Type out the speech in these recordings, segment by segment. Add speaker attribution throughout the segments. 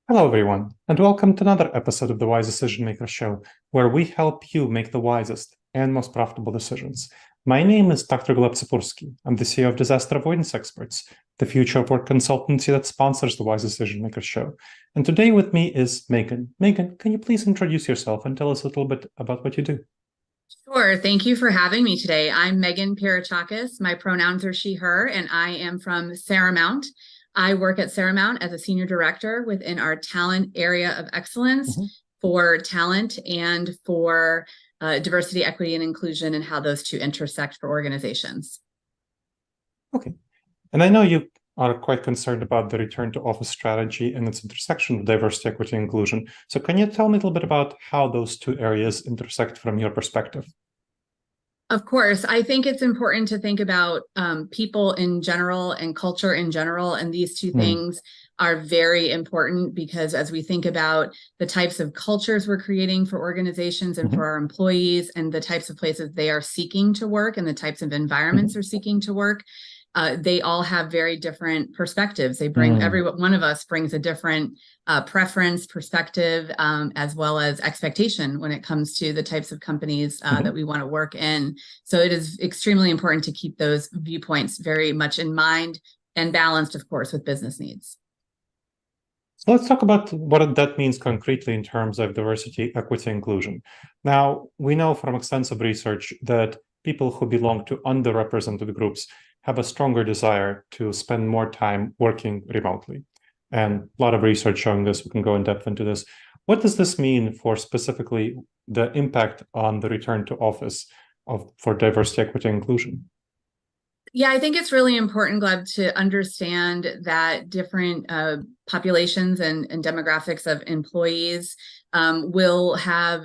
Speaker 1: Hello, everyone, and welcome to another episode of the Wise Decision Maker Show, where we help you make the wisest and most profitable decisions. My name is Dr. Gleb Tsipursky. I'm the CEO of Disaster Avoidance Experts, the future of work consultancy that sponsors the Wise Decision Maker Show. And today with me is Megan. Megan, can you please introduce yourself and tell us a little bit about what you do?
Speaker 2: Sure. Thank you for having me today. I'm Megan Pierouchakos. My pronouns are she, her, and I am from Seramount. I work at Seramount as a senior director within our talent area of excellence for talent and for diversity, equity, and inclusion, and how those two intersect for organizations.
Speaker 1: Okay. And I know you are quite concerned about the return to office strategy and its intersection with diversity, equity, and inclusion. So can you tell me a little bit about how those two areas intersect from your perspective?
Speaker 2: Of course, I think it's important to think about people in general and culture in general. And these two things are very important because as we think about the types of cultures we're creating for organizations and for our employees and the types of places they are seeking to work and the types of environments they're seeking to work, they all have very different perspectives. They bring every one of us brings a different preference, perspective, as well as expectation when it comes to the types of companies that we want to work in. So it is extremely important to keep those viewpoints very much in mind and balanced, of course, with business needs.
Speaker 1: So let's talk about what that means concretely in terms of diversity, equity, inclusion. Now, we know from extensive research that people who belong to underrepresented groups have a stronger desire to spend more time working remotely. And a lot of research showing this, we can go in depth into this. What does this mean for specifically the impact on the return to office for diversity, equity, and inclusion?
Speaker 2: Yeah, I think it's really important, Gleb, to understand that different populations and demographics of employees will have,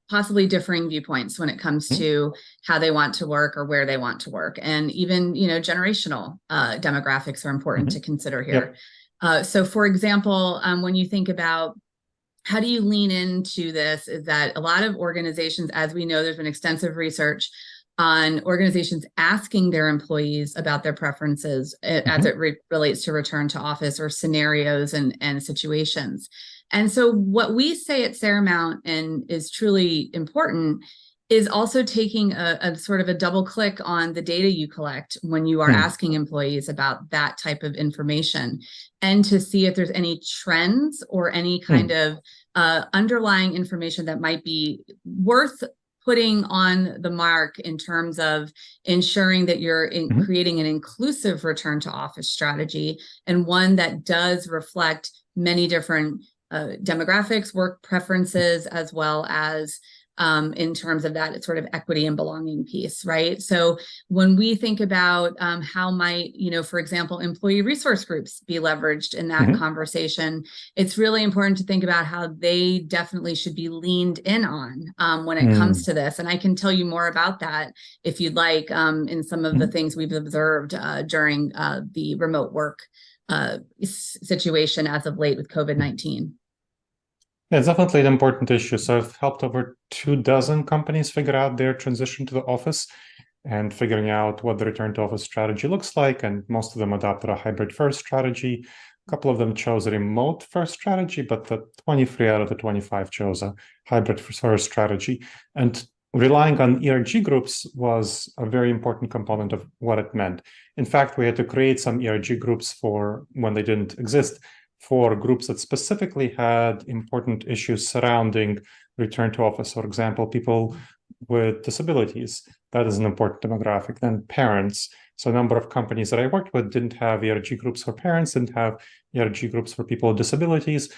Speaker 2: possibly differing viewpoints when it comes to how they want to work or where they want to work. And even, generational demographics are important to consider here. So for example, when you think about how do you lean into this, is that a lot of organizations, as we know, there's been extensive research on organizations asking their employees about their preferences as it relates to return to office or scenarios and situations. And so what we say at Seramount and is truly important is also taking a sort of a double click on the data you collect when you are asking employees about that type of information and to see if there's any trends or any kind of underlying information that might be worth putting on the mark in terms of ensuring that you're creating an inclusive return to office strategy and one that does reflect many different demographics, work preferences, as well as in terms of that sort of equity and belonging piece, right? So when we think about how might, for example, employee resource groups be leveraged in that conversation, it's really important to think about how they definitely should be leaned in on when it comes to this. And I can tell you more about that if you'd like in some of the things we've observed during the remote work situation as of late with COVID-19.
Speaker 1: Yeah, it's definitely an important issue. So I've helped over 24 companies figure out their transition to the office and figuring out what the return to office strategy looks like. And most of them adopted a hybrid first strategy. A couple of them chose a remote first strategy, but the 23 out of the 25 chose a hybrid first strategy. And relying on ERG groups was a very important component of what it meant. In fact, we had to create some ERG groups for when they didn't exist, for groups that specifically had important issues surrounding return to office. For example, people with disabilities, that is an important demographic. Then parents. So a number of companies that I worked with didn't have ERG groups for parents, didn't have ERG groups for people with disabilities.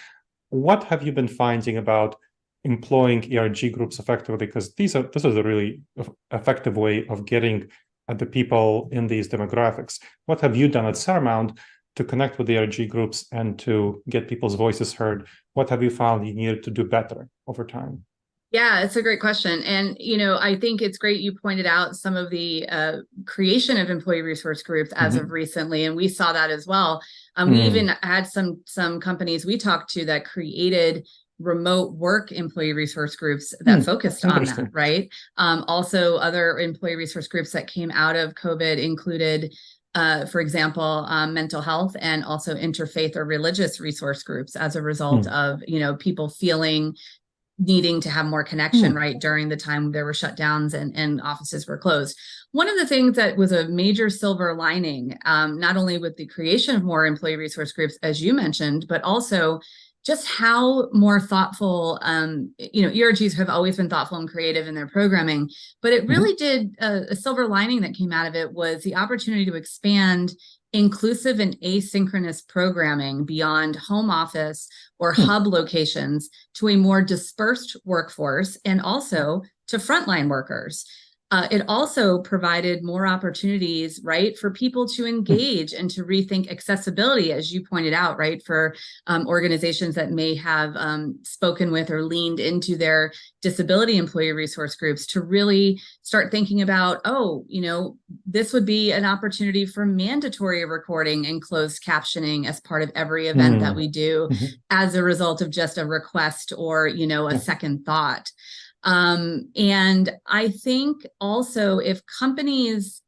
Speaker 1: What have you been finding about employing ERG groups effectively? Because this is a really effective way of getting at the people in these demographics. What have you done at Seramount to connect with the ERG groups and to get people's voices heard? What have you found you needed to do better over time?
Speaker 2: Yeah, it's a great question. And, I think it's great you pointed out some of the creation of employee resource groups as of recently. And we saw that as well. We even had some companies we talked to that created remote work employee resource groups that focused on that, right? Also, other employee resource groups that came out of COVID included for example, mental health and also interfaith or religious resource groups as a result of, people feeling needing to have more connection, right, during the time there were shutdowns and offices were closed. One of the things that was a major silver lining, not only with the creation of more employee resource groups, as you mentioned, but also just how more thoughtful, ERGs have always been thoughtful and creative in their programming, but it really did, a silver lining that came out of it was the opportunity to expand inclusive and asynchronous programming beyond home office or hub locations to a more dispersed workforce and also to frontline workers. It also provided more opportunities, right, for people to engage and to rethink accessibility, as you pointed out, right, for organizations that may have spoken with or leaned into their disability employee resource groups to really start thinking about, this would be an opportunity for mandatory recording and closed captioning as part of every event that we do as a result of just a request or, a second thought. And I think also if companies,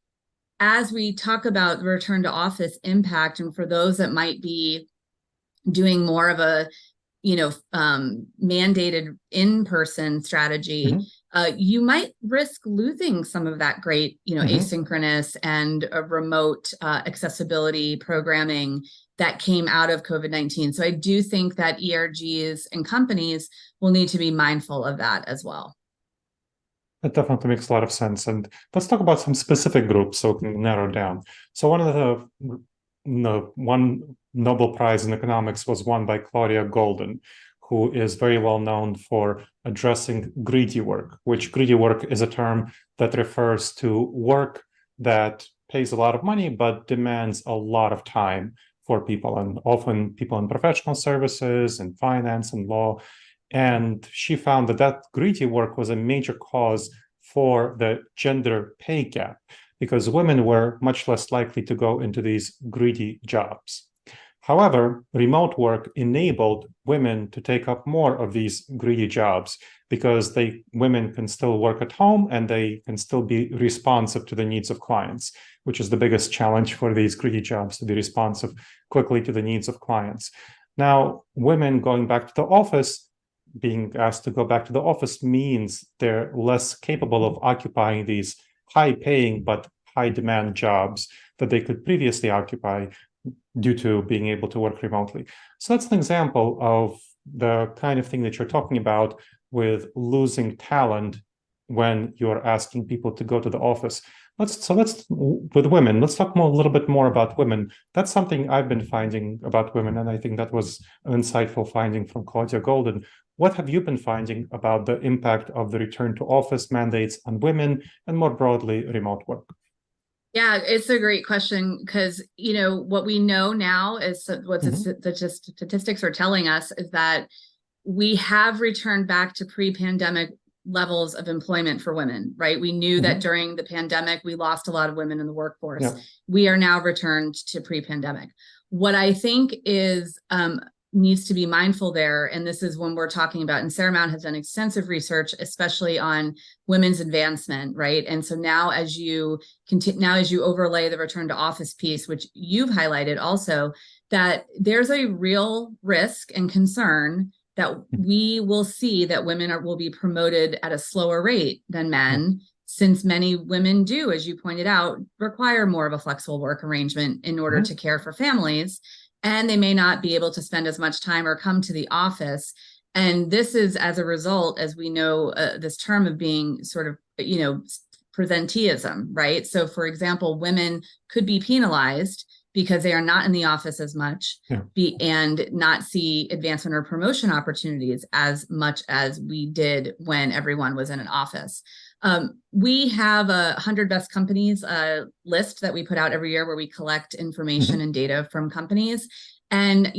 Speaker 2: as we talk about return to office impact, and for those that might be doing more of a, mandated in-person strategy, you might risk losing some of that great, asynchronous and remote accessibility programming that came out of COVID-19. So I do think that ERGs and companies will need to be mindful of that as well.
Speaker 1: That definitely makes a lot of sense. And let's talk about some specific groups so we can narrow down. So one Nobel Prize in economics was won by Claudia Golden, who is very well known for addressing greedy work, which greedy work is a term that refers to work that pays a lot of money but demands a lot of time for people, and often people in professional services and finance and law. And she found that greedy work was a major cause for the gender pay gap, because women were much less likely to go into these greedy jobs. However, remote work enabled women to take up more of these greedy jobs because women can still work at home and they can still be responsive to the needs of clients, which is the biggest challenge for these greedy jobs, to be responsive quickly to the needs of clients. Now, women going back to the office, being asked to go back to the office means they're less capable of occupying these high-paying but high-demand jobs that they could previously occupy due to being able to work remotely. So that's an example of the kind of thing that you're talking about with losing talent when you're asking people to go to the office. With women, let's talk a little bit more about women. That's something I've been finding about women, and I think that was an insightful finding from Claudia Golden. What have you been finding about the impact of the return to office mandates on women and more broadly remote work?
Speaker 2: Yeah, it's a great question because, what we know now is what the statistics are telling us is that we have returned back to pre-pandemic levels of employment for women, right? We knew that during the pandemic, we lost a lot of women in the workforce. Yeah. We are now returned to pre-pandemic. What I think is needs to be mindful there, and this is when we're talking about, and Seramount has done extensive research, especially on women's advancement, right? And so now as you overlay the return to office piece, which you've highlighted also, that there's a real risk and concern that we will see that women will be promoted at a slower rate than men, since many women do, as you pointed out, require more of a flexible work arrangement in order to care for families. And they may not be able to spend as much time or come to the office. And this is as a result, as we know, this term of being sort of, presenteeism, right? So for example, women could be penalized because they are not in the office as much and not see advancement or promotion opportunities as much as we did when everyone was in an office. We have a 100 best companies list that we put out every year where we collect information and data from companies. And,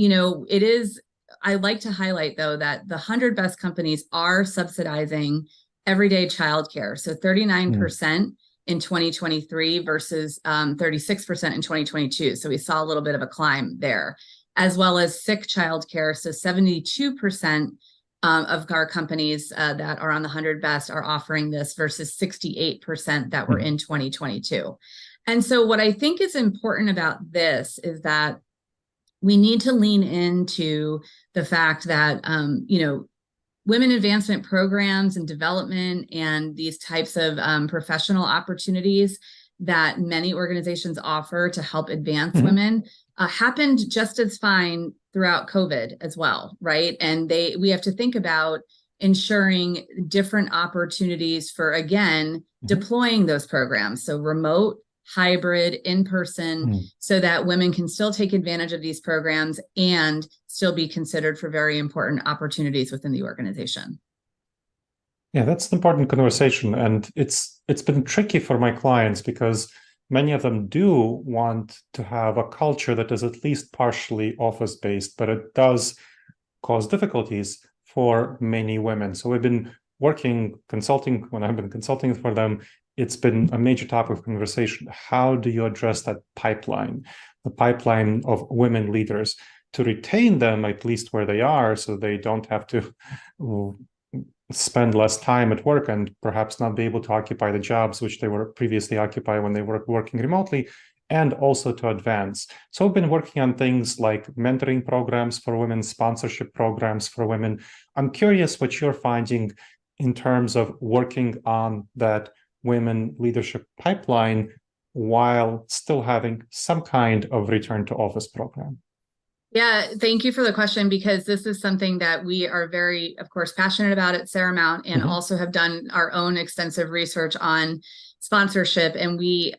Speaker 2: I like to highlight, though, that the 100 best companies are subsidizing everyday childcare. So 39% in 2023 versus 36% in 2022. So we saw a little bit of a climb there, as well as sick childcare. So 72% of our companies that are on the 100 best are offering this versus 68% that were in 2022. And so what I think is important about this is that we need to lean into the fact that, women advancement programs and development and these types of professional opportunities that many organizations offer to help advance women happened just as fine throughout COVID as well, right? And we have to think about ensuring different opportunities for, again, deploying those programs. So remote, hybrid, in person, so that women can still take advantage of these programs and still be considered for very important opportunities within the organization.
Speaker 1: Yeah, that's an important conversation. And it's been tricky for my clients because many of them do want to have a culture that is at least partially office-based, but it does cause difficulties for many women. So we've been consulting, when I've been consulting for them, it's been a major topic of conversation. How do you address that pipeline, the pipeline of women leaders, to retain them at least where they are so they don't have to spend less time at work and perhaps not be able to occupy the jobs which they were previously occupied when they were working remotely, and also to advance. So I've been working on things like mentoring programs for women, sponsorship programs for women. I'm curious what you're finding in terms of working on that women leadership pipeline while still having some kind of return to office program.
Speaker 2: Yeah, thank you for the question, because this is something that we are very, of course, passionate about at Seramount, and also have done our own extensive research on sponsorship. And we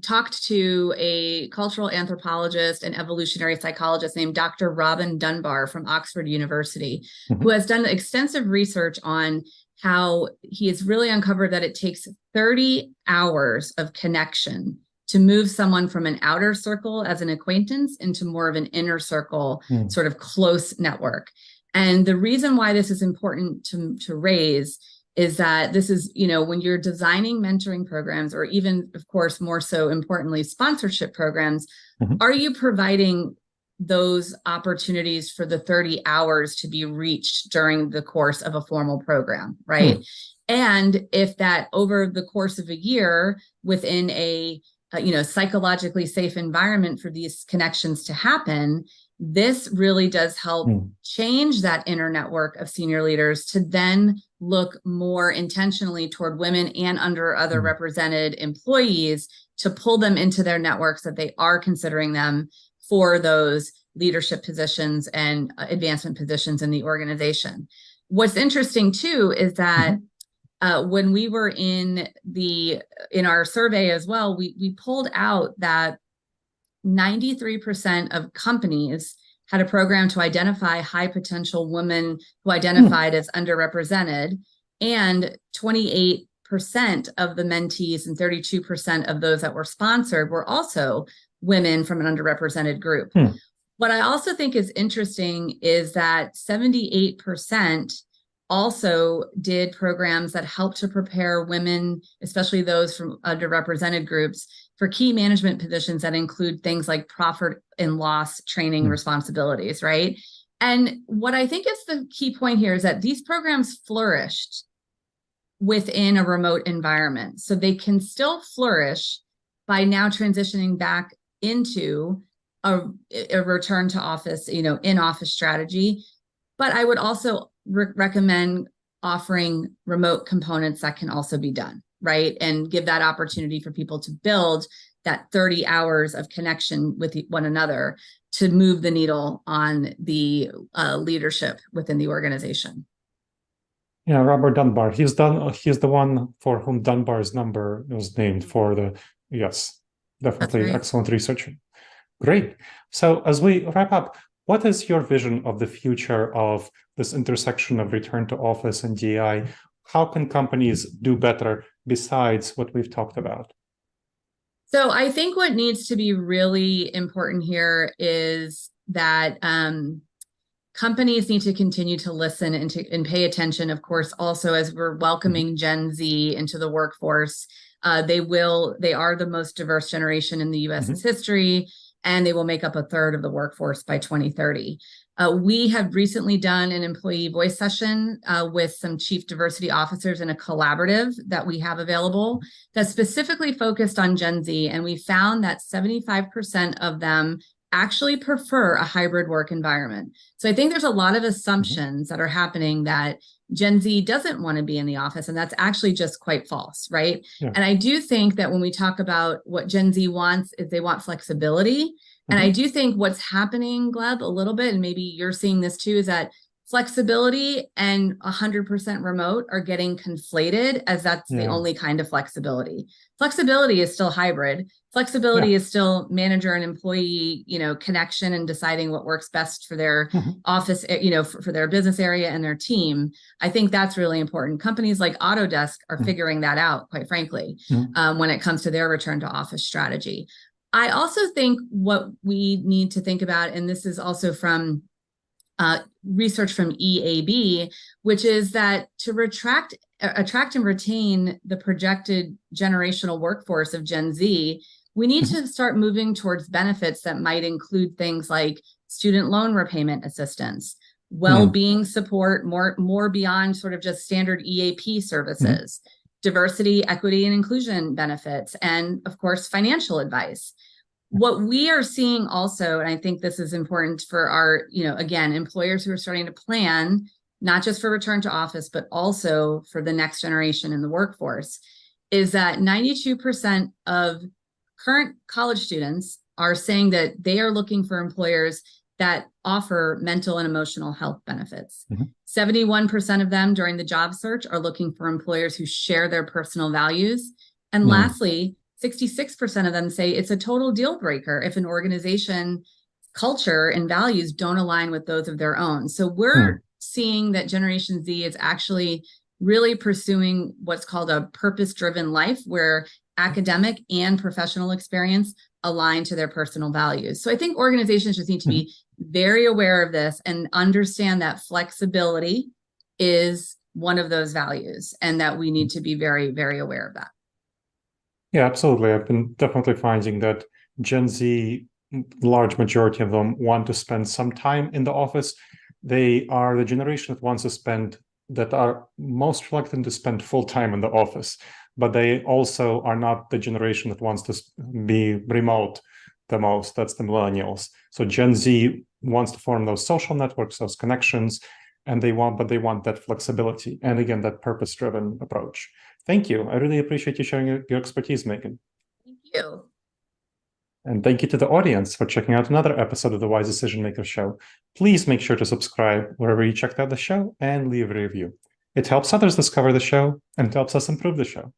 Speaker 2: talked to a cultural anthropologist and evolutionary psychologist named Dr. Robin Dunbar from Oxford University, who has done extensive research on how he has really uncovered that it takes 30 hours of connection to move someone from an outer circle as an acquaintance into more of an inner circle, sort of close network. And the reason why this is important to raise is that this is, when you're designing mentoring programs, or even, of course, more so importantly, sponsorship programs, are you providing those opportunities for the 30 hours to be reached during the course of a formal program, right? And if that over the course of a year within a psychologically safe environment for these connections to happen, this really does help change that inner network of senior leaders to then look more intentionally toward women and other represented employees, to pull them into their networks, that they are considering them for those leadership positions and advancement positions in the organization. What's interesting too is that when we were in our survey as well, we pulled out that 93% of companies had a program to identify high potential women who identified as underrepresented, and 28% of the mentees and 32% of those that were sponsored were also women from an underrepresented group. What I also think is interesting is that 78% also did programs that help to prepare women, especially those from underrepresented groups, for key management positions that include things like profit and loss training responsibilities, right? And what I think is the key point here is that these programs flourished within a remote environment. So they can still flourish by now transitioning back into a return to office, in-office strategy. But I would also recommend offering remote components that can also be done, right? And give that opportunity for people to build that 30 hours of connection with one another to move the needle on the leadership within the organization.
Speaker 1: Yeah, Robert Dunbar. He's the one for whom Dunbar's number was named for the, yes, definitely
Speaker 2: Right.
Speaker 1: Excellent researcher. Great. So as we wrap up, what is your vision of the future of this intersection of return to office and DEI? How can companies do better besides what we've talked about?
Speaker 2: So I think what needs to be really important here is that companies need to continue to listen and pay attention, of course, also as we're welcoming Gen Z into the workforce. They are the most diverse generation in the US's history. and they will make up a third of the workforce by 2030. We have recently done an employee voice session with some chief diversity officers in a collaborative that we have available that's specifically focused on Gen Z. And we found that 75% of them actually prefer a hybrid work environment. So I think there's a lot of assumptions that are happening that Gen Z doesn't want to be in the office, and that's actually just quite false, right? Yeah. And I do think that when we talk about what Gen Z wants, is they want flexibility. And I do think what's happening, Gleb, a little bit, and maybe you're seeing this too, is that flexibility and 100% remote are getting conflated as that's the only kind of flexibility. Flexibility is still hybrid. Flexibility is still manager and employee, connection and deciding what works best for their office, for their business area and their team. I think that's really important. Companies like Autodesk are figuring that out, quite frankly, when it comes to their return to office strategy. I also think what we need to think about, and this is also from research from EAB, which is that to attract and retain the projected generational workforce of Gen Z, we need to start moving towards benefits that might include things like student loan repayment assistance, well-being support, more beyond sort of just standard EAP services, diversity, equity, and inclusion benefits, and of course, financial advice. What we are seeing also, and I think this is important for our, again, employers who are starting to plan, not just for return to office, but also for the next generation in the workforce, is that 92% of current college students are saying that they are looking for employers that offer mental and emotional health benefits. 71% of them during the job search are looking for employers who share their personal values. And lastly, 66% of them say it's a total deal breaker if an organization culture and values don't align with those of their own. So we're seeing that Generation Z is actually really pursuing what's called a purpose-driven life, where academic and professional experience align to their personal values. So I think organizations just need to be very aware of this and understand that flexibility is one of those values, and that we need to be very, very aware of that.
Speaker 1: Yeah, absolutely. I've been definitely finding that Gen Z, large majority of them want to spend some time in the office. They are the generation that are most reluctant to spend full time in the office, but they also are not the generation that wants to be remote the most. That's the millennials. So Gen Z wants to form those social networks, those connections, and they want that flexibility. And again, that purpose-driven approach. Thank you. I really appreciate you sharing your expertise, Megan.
Speaker 2: Thank you.
Speaker 1: And thank you to the audience for checking out another episode of the Wise Decision Maker Show. Please make sure to subscribe wherever you checked out the show and leave a review. It helps others discover the show and it helps us improve the show.